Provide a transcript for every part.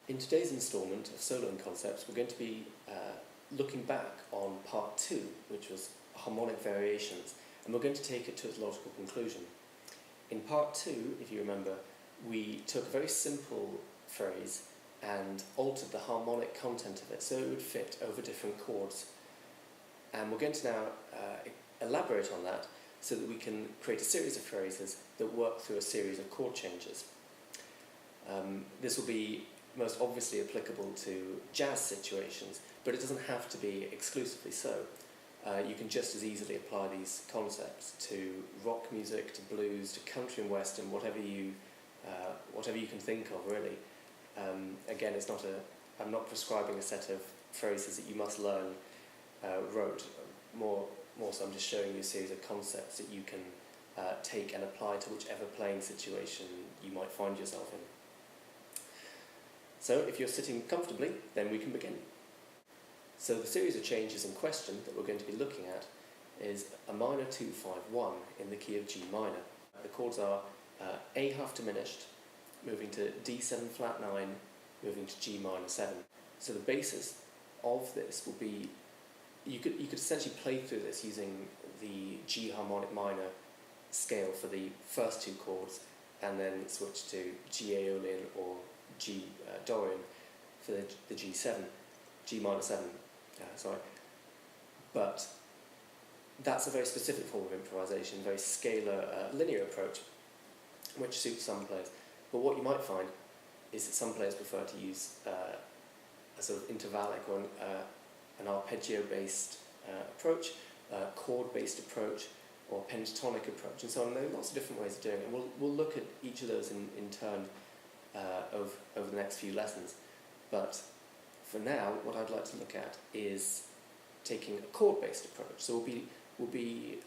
In today's instalment of Soloing Concepts, we're going to be looking back on part 2, which was harmonic variations, and we're going to take it to its logical conclusion. In part 2, if you remember, we took a very simple phrase and altered the harmonic content of it so it would fit over different chords. And we're going to now elaborate on that so that we can create a series of phrases that work through a series of chord changes. This will be most obviously applicable to jazz situations, but it doesn't have to be exclusively so. You can just as easily apply these concepts to rock music, to blues, to country and western, whatever you can think of, really. Again, I'm not prescribing a set of phrases that you must learn rote. More so, I'm just showing you a series of concepts that you can take and apply to whichever playing situation you might find yourself in. So, if you're sitting comfortably, then we can begin. So the series of changes in question that we're going to be looking at is a minor 2-5-1 in the key of G minor. The chords are A half diminished, moving to D7 flat 9, moving to G minor 7. So the basis of this will be, you could essentially play through this using the G harmonic minor scale for the first two chords, and then switch to G Aeolian or G Dorian for the G7, G minor 7. But that's a very specific form of improvisation, very scalar, linear approach, which suits some players. But what you might find is that some players prefer to use a sort of intervallic or an arpeggio-based approach, chord-based approach, or pentatonic approach, and so on. There are lots of different ways of doing it, and we'll look at each of those in turn over the next few lessons. But for now, what I'd like to look at is taking a chord-based approach. So we'll be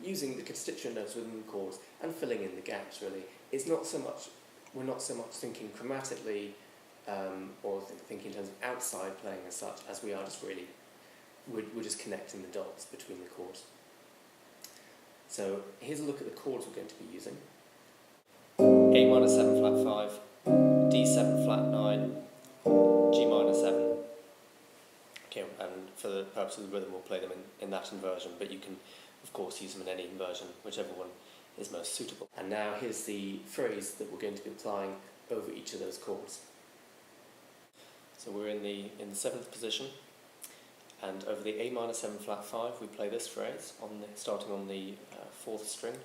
using the constituent notes within the chords and filling in the gaps. Really, we're not so much thinking chromatically or thinking in terms of outside playing as such, as we are just really we're just connecting the dots between the chords. So here's a look at the chords we're going to be using: A minor 7 flat 5, D7 flat 9, G minor 7. Okay, and for the purpose of the rhythm, we'll play them in that inversion, but you can, of course, use them in any inversion, whichever one is most suitable. And now here's the phrase that we're going to be applying over each of those chords. So we're in the 7th position, and over the A minor 7 flat 5, we play this phrase, starting on the 4th string.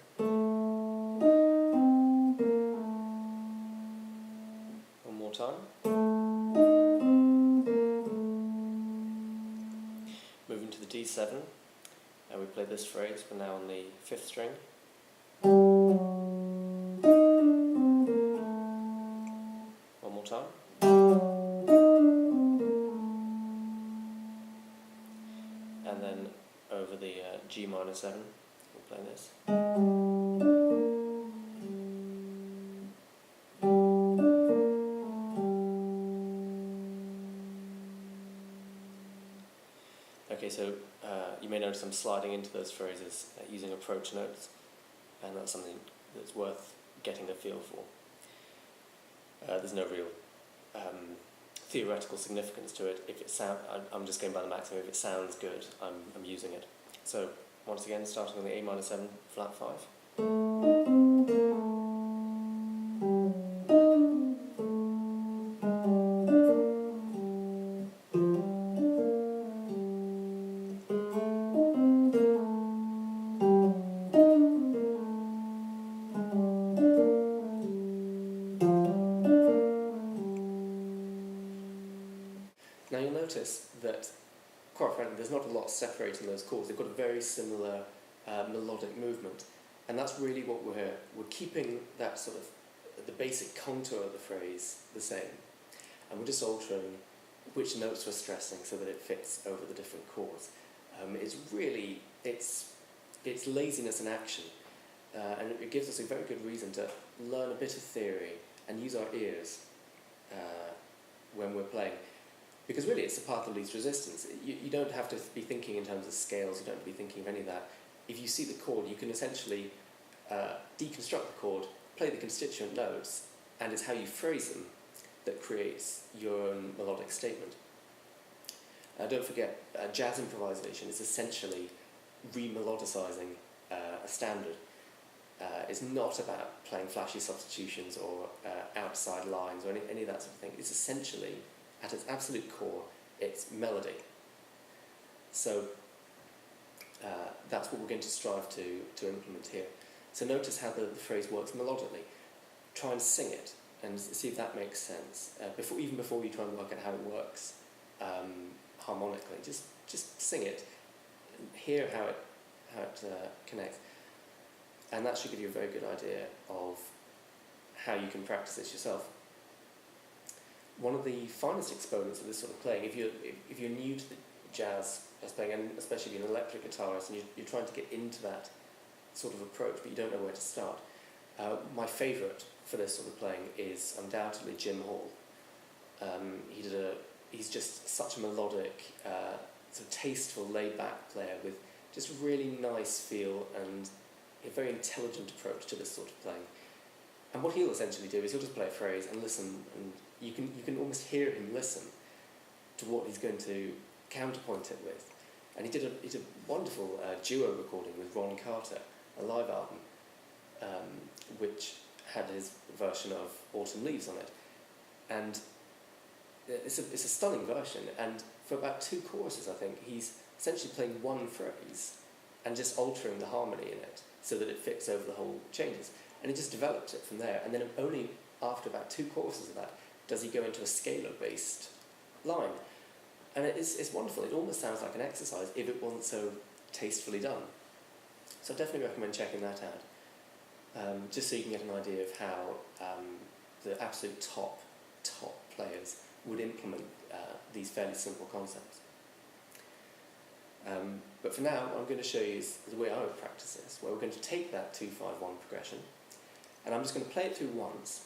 One more time. Moving to the D7, and we play this phrase. We're now on the 5th string. One more time. And then over the G minor 7, we'll play this. Okay, so you may notice I'm sliding into those phrases using approach notes, and that's something that's worth getting a feel for. There's no real theoretical significance to it. If it I'm just going by the maximum. If it sounds good, I'm using it. So once again, starting on the A minor 7 flat 5. Now you'll notice that, quite frankly, there's not a lot separating those chords. They've got a very similar melodic movement, and that's really what we're keeping that sort of the basic contour of the phrase the same, and we're just altering which notes we're stressing so that it fits over the different chords. It's laziness in action, and it gives us a very good reason to learn a bit of theory and use our ears when we're playing. Because really it's the path of least resistance. You don't have to be thinking in terms of scales, you don't have to be thinking of any of that. If you see the chord, you can essentially deconstruct the chord, play the constituent notes, and it's how you phrase them that creates your own melodic statement. Don't forget, jazz improvisation is essentially remelodicizing a standard. It's not about playing flashy substitutions or outside lines or any of that sort of thing. It's essentially, at its absolute core, it's melody. So that's what we're going to strive to implement here. So notice how the phrase works melodically. Try and sing it and see if that makes sense. Even before you try and work out how it works harmonically, just sing it and hear how it connects. And that should give you a very good idea of how you can practice this yourself. One of the finest exponents of this sort of playing, if you're new to the jazz playing, and especially if you're an electric guitarist and you're trying to get into that sort of approach, but you don't know where to start, my favourite for this sort of playing is undoubtedly Jim Hall. He's just such a melodic, sort of tasteful, laid-back player with just really nice feel and a very intelligent approach to this sort of playing. And what he'll essentially do is he'll just play a phrase and listen, and you can almost hear him listen to what he's going to counterpoint it with. And he did a wonderful duo recording with Ron Carter, a live album, which had his version of Autumn Leaves on it. And it's a stunning version, and for about 2 choruses, I think, he's essentially playing one phrase and just altering the harmony in it so that it fits over the whole changes. And he just developed it from there, and then only after about 2 choruses of that does he go into a scalar-based line. And it's wonderful. It almost sounds like an exercise if it wasn't so tastefully done. So I definitely recommend checking that out, just so you can get an idea of how the absolute top players would implement these fairly simple concepts. But for now, what I'm going to show you is the way I would practice this, where we're going to take that 2-5-1 progression, and I'm just going to play it through once,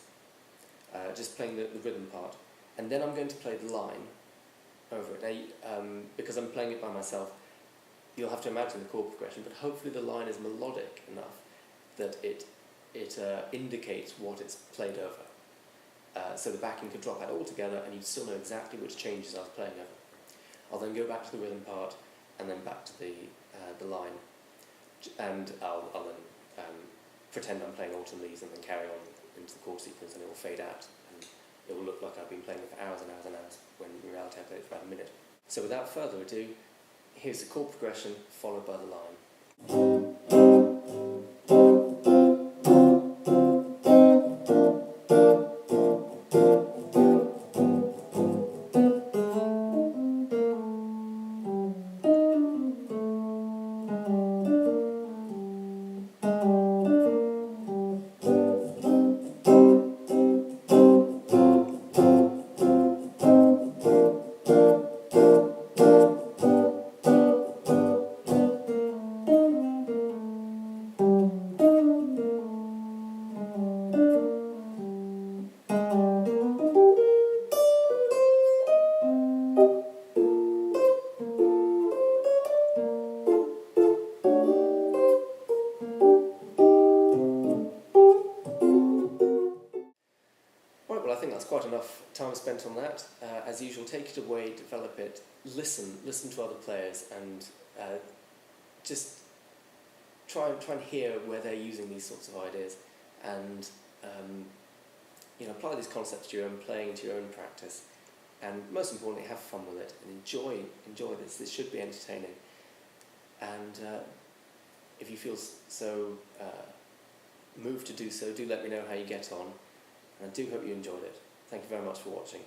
just playing the rhythm part, and then I'm going to play the line over it. Now, because I'm playing it by myself, you'll have to imagine the chord progression, but hopefully the line is melodic enough that it indicates what it's played over. So the backing could drop out altogether and you'd still know exactly which changes I was playing over. I'll then go back to the rhythm part and then back to the line, and I'll then pretend I'm playing Autumn Leaves and then carry on into the chord sequence, and it will fade out and it will look like I've been playing it for hours and hours and hours, when in reality I played it for about a minute. So without further ado, here's the chord progression followed by the line. Well, I think that's quite enough time spent on that. As usual, take it away, develop it, listen to other players, and just try and hear where they're using these sorts of ideas, and apply these concepts to your own playing, to your own practice, and most importantly, have fun with it and enjoy this. This should be entertaining, and if you feel so moved to do so, do let me know how you get on. And I do hope you enjoyed it. Thank you very much for watching.